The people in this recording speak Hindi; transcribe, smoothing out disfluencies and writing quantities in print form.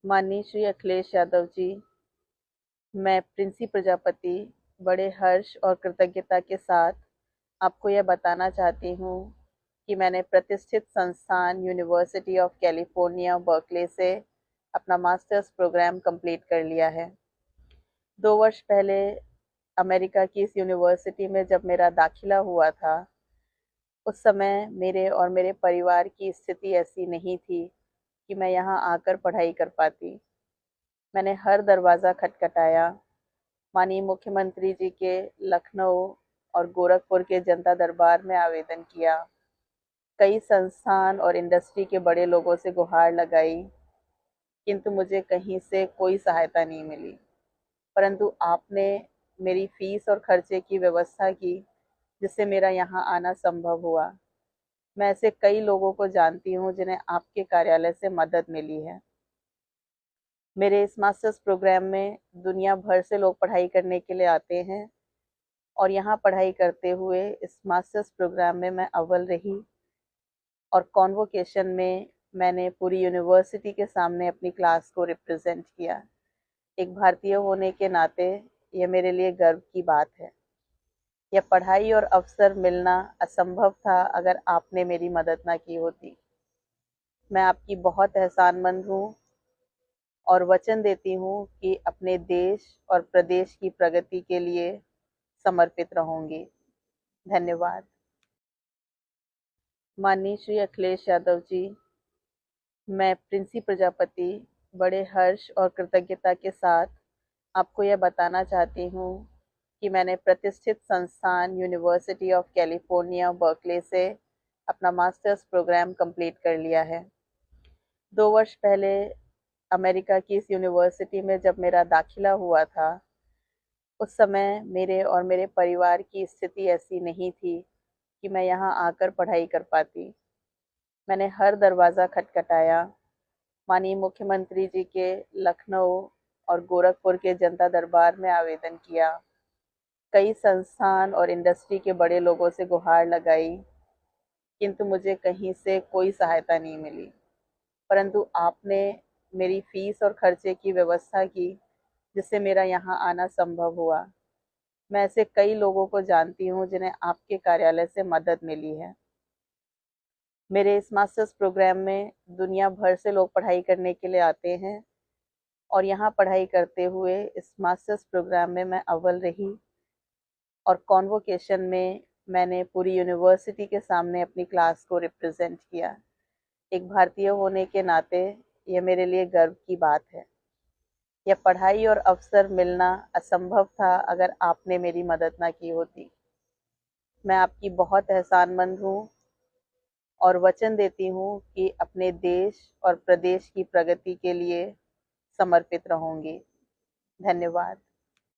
माननीय श्री अखिलेश यादव जी, मैं प्रिंसी प्रजापति बड़े हर्ष और कृतज्ञता के साथ आपको यह बताना चाहती हूँ कि मैंने प्रतिष्ठित संस्थान यूनिवर्सिटी ऑफ कैलिफोर्निया बर्कले से अपना मास्टर्स प्रोग्राम कंप्लीट कर लिया है। 2 वर्ष पहले अमेरिका की इस यूनिवर्सिटी में जब मेरा दाखिला हुआ था, उस समय मेरे और मेरे परिवार की स्थिति ऐसी नहीं थी कि मैं यहाँ आकर पढ़ाई कर पाती। मैंने हर दरवाज़ा खटखटाया, माननीय मुख्यमंत्री जी के लखनऊ और गोरखपुर के जनता दरबार में आवेदन किया, कई संस्थान और इंडस्ट्री के बड़े लोगों से गुहार लगाई, किंतु मुझे कहीं से कोई सहायता नहीं मिली। परंतु आपने मेरी फीस और खर्चे की व्यवस्था की, जिससे मेरा यहाँ आना संभव हुआ। मैं ऐसे कई लोगों को जानती हूँ जिन्हें आपके कार्यालय से मदद मिली है। मेरे इस मास्टर्स प्रोग्राम में दुनिया भर से लोग पढ़ाई करने के लिए आते हैं और यहाँ पढ़ाई करते हुए इस मास्टर्स प्रोग्राम में मैं अव्वल रही और कॉन्वोकेशन में मैंने पूरी यूनिवर्सिटी के सामने अपनी क्लास को रिप्रेजेंट किया। एक भारतीय होने के नाते यह मेरे लिए गर्व की बात है। यह पढ़ाई और अवसर मिलना असंभव था अगर आपने मेरी मदद ना की होती। मैं आपकी बहुत एहसानमंद हूँ और वचन देती हूँ कि अपने देश और प्रदेश की प्रगति के लिए समर्पित रहूंगी। धन्यवाद। माननीय श्री अखिलेश यादव जी, मैं प्रिंसी प्रजापति बड़े हर्ष और कृतज्ञता के साथ आपको यह बताना चाहती हूँ कि मैंने प्रतिष्ठित संस्थान यूनिवर्सिटी ऑफ कैलिफोर्निया बर्कले से अपना मास्टर्स प्रोग्राम कंप्लीट कर लिया है। 2 वर्ष पहले अमेरिका की इस यूनिवर्सिटी में जब मेरा दाखिला हुआ था, उस समय मेरे और मेरे परिवार की स्थिति ऐसी नहीं थी कि मैं यहाँ आकर पढ़ाई कर पाती। मैंने हर दरवाज़ा खटखटाया, माननीय मुख्यमंत्री जी के लखनऊ और गोरखपुर के जनता दरबार में आवेदन किया, कई संस्थान और इंडस्ट्री के बड़े लोगों से गुहार लगाई, किंतु मुझे कहीं से कोई सहायता नहीं मिली। परंतु आपने मेरी फीस और खर्चे की व्यवस्था की, जिससे मेरा यहाँ आना संभव हुआ। मैं ऐसे कई लोगों को जानती हूँ जिन्हें आपके कार्यालय से मदद मिली है। मेरे इस मास्टर्स प्रोग्राम में दुनिया भर से लोग पढ़ाई करने के लिए आते हैं और यहाँ पढ़ाई करते हुए इस मास्टर्स प्रोग्राम में मैं अव्वल रही और कॉन्वोकेशन में मैंने पूरी यूनिवर्सिटी के सामने अपनी क्लास को रिप्रेजेंट किया। एक भारतीय होने के नाते यह मेरे लिए गर्व की बात है। यह पढ़ाई और अवसर मिलना असंभव था अगर आपने मेरी मदद ना की होती। मैं आपकी बहुत एहसानमंद हूँ और वचन देती हूँ कि अपने देश और प्रदेश की प्रगति के लिए समर्पित रहूंगी। धन्यवाद।